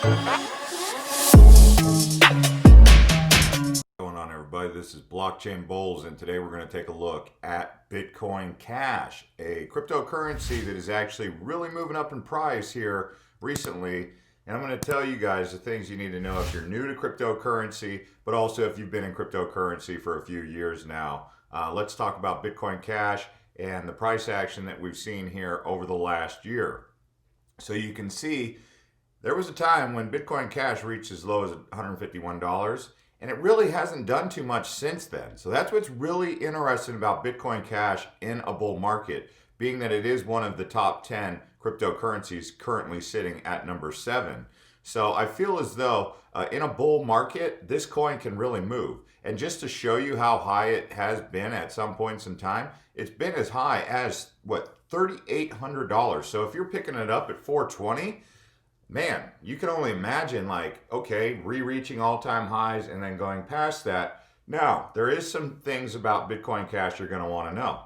Going on, everybody? This is Blockchain Bullz, and today we're going to take a look at Bitcoin Cash, a cryptocurrency that is actually really moving up in price here recently. And I'm going to tell you guys the things you need to know if you're new to cryptocurrency, but also if you've been in cryptocurrency for a few years now. Let's talk about Bitcoin Cash and the price action that we've seen here over the last year. So you can see there was a time when Bitcoin Cash reached as low as $151. And it really hasn't done too much since then. So that's what's really interesting about Bitcoin Cash in a bull market, being that it is one of the top 10 cryptocurrencies currently sitting at number 7. So I feel as though in a bull market, this coin can really move. And just to show you how high it has been at some points in time, it's been as high as, $3,800. So if you're picking it up at $420, man, you can only imagine, re-reaching all-time highs and then going past that. Now, there is some things about Bitcoin Cash you're going to want to know.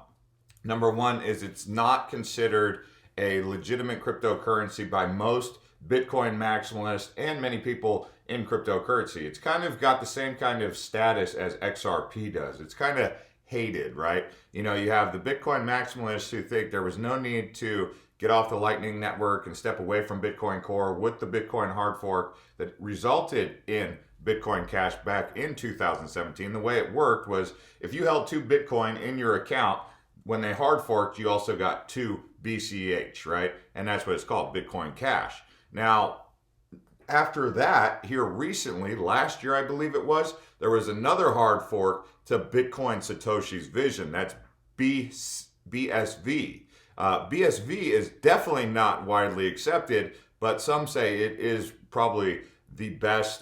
Number one is it's not considered a legitimate cryptocurrency by most Bitcoin maximalists and many people in cryptocurrency. It's kind of got the same kind of status as XRP does. It's kind of hated, right? You have the Bitcoin maximalists who think there was no need to get off the Lightning Network and step away from Bitcoin Core with the Bitcoin hard fork that resulted in Bitcoin Cash back in 2017. The way it worked was if you held 2 Bitcoin in your account, when they hard forked, you also got 2 BCH, right? And that's what it's called, Bitcoin Cash. Now, after that, here recently, last year I believe it was, there was another hard fork to Bitcoin Satoshi's Vision. That's BSV. BSV is definitely not widely accepted, but some say it is probably the best.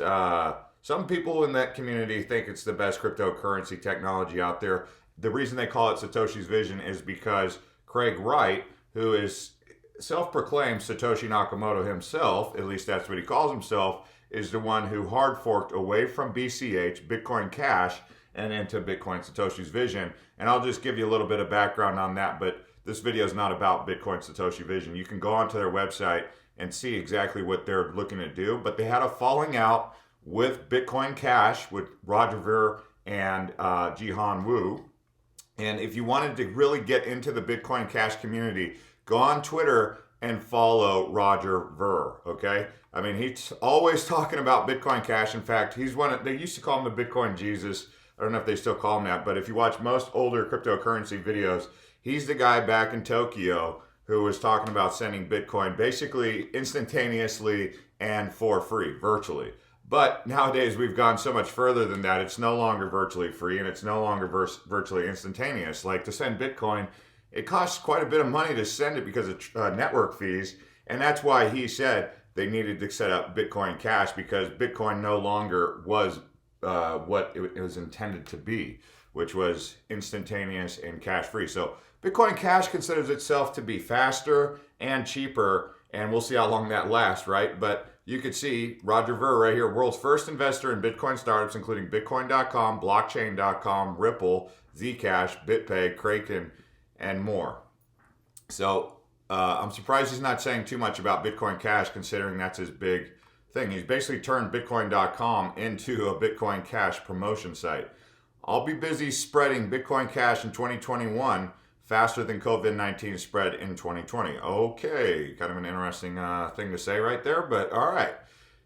Some people in that community think it's the best cryptocurrency technology out there. The reason they call it Satoshi's Vision is because Craig Wright, who is self-proclaimed Satoshi Nakamoto himself, at least that's what he calls himself, is the one who hard forked away from BCH, Bitcoin Cash, and into Bitcoin Satoshi's Vision. And I'll just give you a little bit of background on that, but this video is not about Bitcoin Satoshi Vision. You can go onto their website and see exactly what they're looking to do. But they had a falling out with Bitcoin Cash, with Roger Ver and Jihan Wu. And if you wanted to really get into the Bitcoin Cash community, go on Twitter and follow Roger Ver, okay? I mean, he's always talking about Bitcoin Cash. In fact, they used to call him the Bitcoin Jesus. I don't know if they still call him that, but if you watch most older cryptocurrency videos, he's the guy back in Tokyo who was talking about sending Bitcoin basically instantaneously and for free, virtually. But nowadays we've gone so much further than that. It's no longer virtually free and it's no longer virtually instantaneous. Like to send Bitcoin, it costs quite a bit of money to send it because of network fees. And that's why he said they needed to set up Bitcoin Cash, because Bitcoin no longer was what it was intended to be, which was instantaneous and cash free. So Bitcoin Cash considers itself to be faster and cheaper, and we'll see how long that lasts, right? But you could see Roger Ver right here, world's first investor in Bitcoin startups, including Bitcoin.com, Blockchain.com, Ripple, Zcash, BitPay, Kraken, and more. So I'm surprised he's not saying too much about Bitcoin Cash, considering that's his big thing. He's basically turned Bitcoin.com into a Bitcoin Cash promotion site. I'll be busy spreading Bitcoin Cash in 2021 faster than COVID-19 spread in 2020. Okay, kind of an interesting thing to say right there, but all right.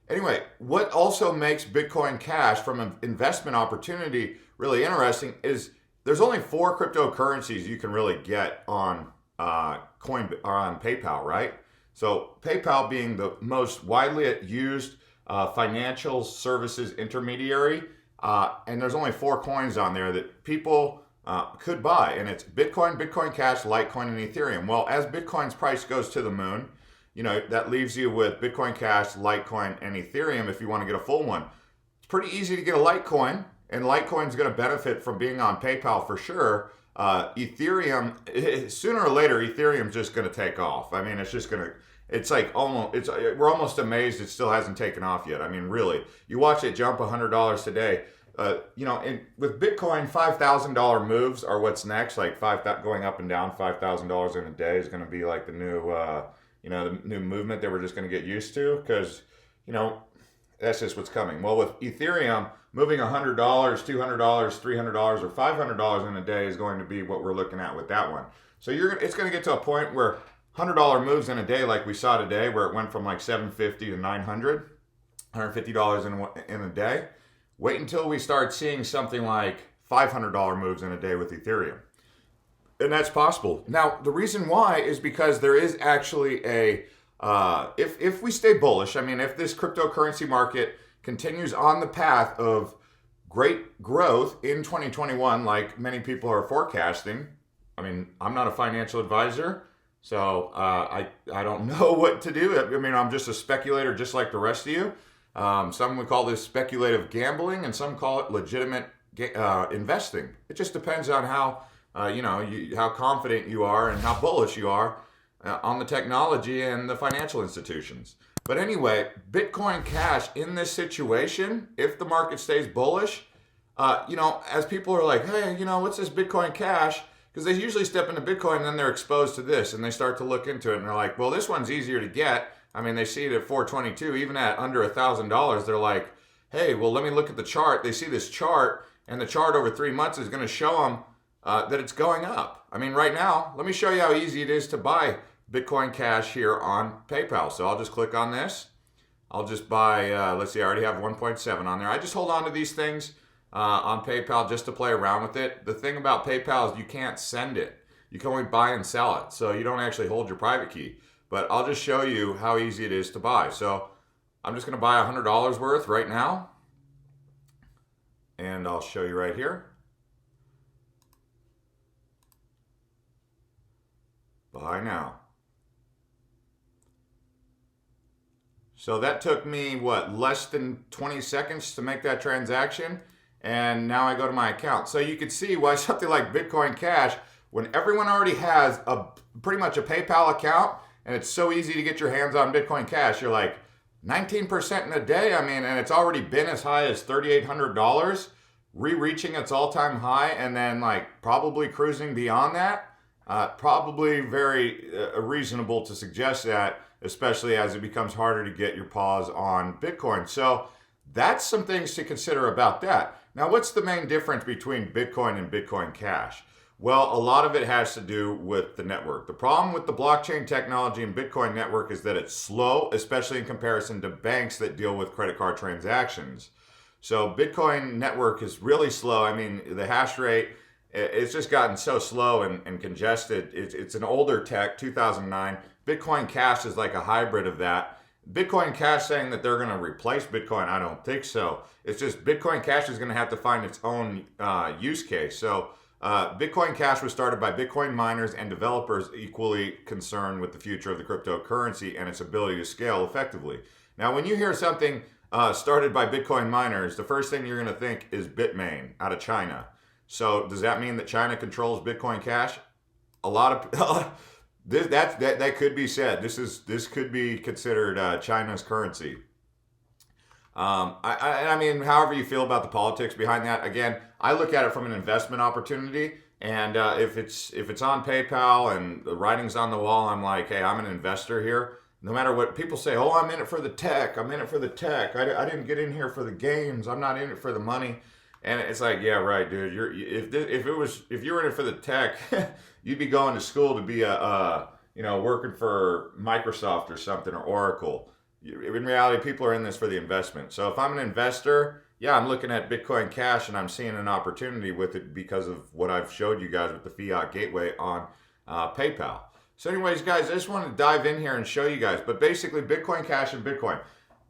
Anyway, what also makes Bitcoin Cash from an investment opportunity really interesting is there's only 4 cryptocurrencies you can really get on on PayPal, right? So PayPal being the most widely used financial services intermediary, and there's only 4 coins on there that people could buy, and it's Bitcoin, Bitcoin Cash, Litecoin, and Ethereum. Well, as Bitcoin's price goes to the moon, that leaves you with Bitcoin Cash, Litecoin, and Ethereum if you want to get a full one. It's pretty easy to get a Litecoin, and Litecoin's going to benefit from being on PayPal for sure. Ethereum, sooner or later, Ethereum's just going to take off. I mean, we're almost amazed it still hasn't taken off yet. I mean, really, you watch it jump $100 today. With Bitcoin, $5,000 moves are what's next. Like going up and down $5,000 in a day is going to be like the new, the new movement that we're just going to get used to. Because, you know, that's just what's coming. Well, with Ethereum, moving $100, $200, $300, or $500 in a day is going to be what we're looking at with that one. So it's going to get to a point where $100 moves in a day, like we saw today, where it went from like $750 to $900, $150 in a day. Wait until we start seeing something like $500 moves in a day with Ethereum. And that's possible. Now, the reason why is because there is actually if we stay bullish, I mean, if this cryptocurrency market continues on the path of great growth in 2021, like many people are forecasting, I mean, I'm not a financial advisor, so I don't know what to do. I mean, I'm just a speculator just like the rest of you. Some would call this speculative gambling, and some call it legitimate investing. It just depends on how how confident you are and how bullish you are on the technology and the financial institutions. But anyway, Bitcoin Cash in this situation, if the market stays bullish, as people are like, hey, what's this Bitcoin Cash? Because they usually step into Bitcoin and then they're exposed to this and they start to look into it and they're like, well, this one's easier to get. I mean, they see it at 422, even at under $1,000. They're like, hey, well, let me look at the chart. They see this chart, and the chart over 3 months is going to show them that it's going up. I mean, right now, let me show you how easy it is to buy Bitcoin Cash here on PayPal. So I'll just click on this. I'll just buy, let's see, I already have 1.7 on there. I just hold on to these things on PayPal just to play around with it. The thing about PayPal is you can't send it. You can only buy and sell it. So you don't actually hold your private key. But I'll just show you how easy it is to buy. So I'm just going to buy $100 worth right now. And I'll show you right here. Buy now. So that took me, less than 20 seconds to make that transaction. And now I go to my account. So you can see why something like Bitcoin Cash, when everyone already has pretty much a PayPal account, and it's so easy to get your hands on Bitcoin Cash, you're like 19% in a day. I mean, and it's already been as high as $3,800, reaching its all-time high, and then like probably cruising beyond that. Probably very reasonable to suggest that, especially as it becomes harder to get your paws on Bitcoin. So that's some things to consider about that. Now, what's the main difference between Bitcoin and Bitcoin Cash? Well, a lot of it has to do with the network. The problem with the blockchain technology and Bitcoin network is that it's slow, especially in comparison to banks that deal with credit card transactions. So Bitcoin network is really slow. I mean, the hash rate, it's just gotten so slow and congested. It's an older tech, 2009. Bitcoin Cash is like a hybrid of that. Bitcoin Cash saying that they're going to replace Bitcoin, I don't think so. It's just Bitcoin Cash is going to have to find its own use case. So Bitcoin Cash was started by Bitcoin miners and developers equally concerned with the future of the cryptocurrency and its ability to scale effectively. Now, when you hear something started by Bitcoin miners, the first thing you're going to think is Bitmain out of China. So does that mean that China controls Bitcoin Cash? A lot of that could be said. This could be considered China's currency. I mean, however you feel about the politics behind that, again, I look at it from an investment opportunity. And if it's on PayPal and the writing's on the wall, I'm like, hey, I'm an investor here. No matter what people say, oh, I'm in it for the tech. I'm in it for the tech. I didn't get in here for the games. I'm not in it for the money. And it's like, yeah, right, dude. If you were in it for the tech, you'd be going to school to be working for Microsoft or something, or Oracle. In reality, people are in this for the investment. So if I'm an investor, yeah, I'm looking at Bitcoin Cash and I'm seeing an opportunity with it because of what I've showed you guys with the fiat gateway on PayPal. So anyways, guys, I just wanted to dive in here and show you guys. But basically, Bitcoin Cash and Bitcoin,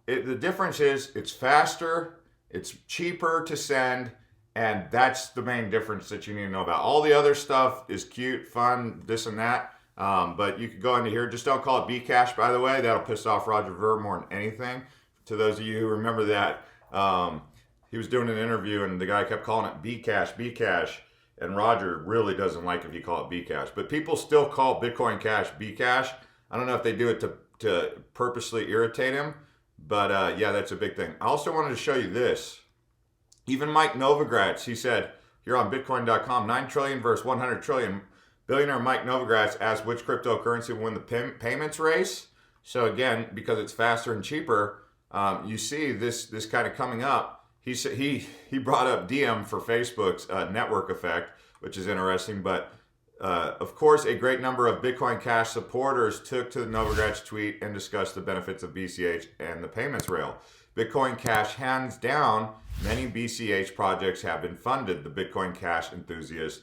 the difference is it's faster, it's cheaper to send, and that's the main difference that you need to know about. All the other stuff is cute, fun, this and that. But you could go into here. Just don't call it Bcash, by the way. That'll piss off Roger Ver more than anything. To those of you who remember that, he was doing an interview and the guy kept calling it Bcash. And Roger really doesn't like if you call it Bcash. But people still call Bitcoin Cash Bcash. I don't know if they do it to purposely irritate him. But yeah, that's a big thing. I also wanted to show you this. Even Mike Novogratz, he said here on Bitcoin.com, 9 trillion versus 100 trillion. Billionaire Mike Novogratz asked which cryptocurrency will win the payments race. So again, because it's faster and cheaper, you see this kind of coming up. He brought up DM for Facebook's network effect, which is interesting. But of course, a great number of Bitcoin Cash supporters took to the Novogratz tweet and discussed the benefits of BCH and the payments rail. Bitcoin Cash, hands down, many BCH projects have been funded. The Bitcoin Cash enthusiast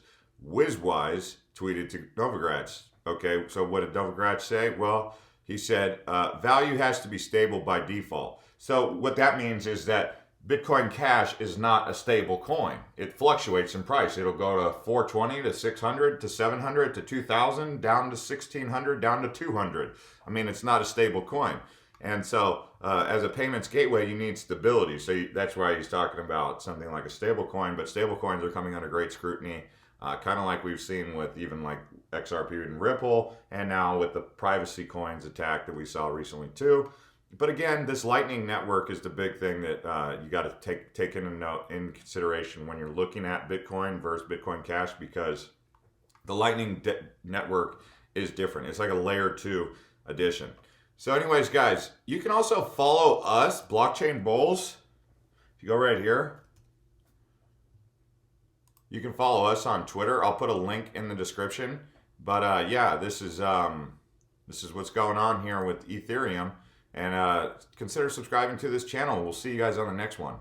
Wizwise tweeted to Novogratz. Okay, so what did Novogratz say? Well, he said, value has to be stable by default. So what that means is that Bitcoin Cash is not a stable coin. It fluctuates in price. It'll go to 420 to 600 to 700 to 2000, down to 1600, down to 200. I mean, it's not a stable coin. And so as a payments gateway, you need stability. So that's why he's talking about something like a stable coin. But stable coins are coming under great scrutiny, kind of like we've seen with even like XRP and Ripple, and now with the privacy coins attack that we saw recently too. But again, this Lightning Network is the big thing that you got to take in consideration when you're looking at Bitcoin versus Bitcoin Cash, because the Lightning Network is different. It's like a layer 2 addition. So anyways, guys, you can also follow us, Blockchain Bullz. If you go right here, you can follow us on Twitter. I'll put a link in the description. But yeah, this is what's going on here with Ethereum. And consider subscribing to this channel. We'll see you guys on the next one.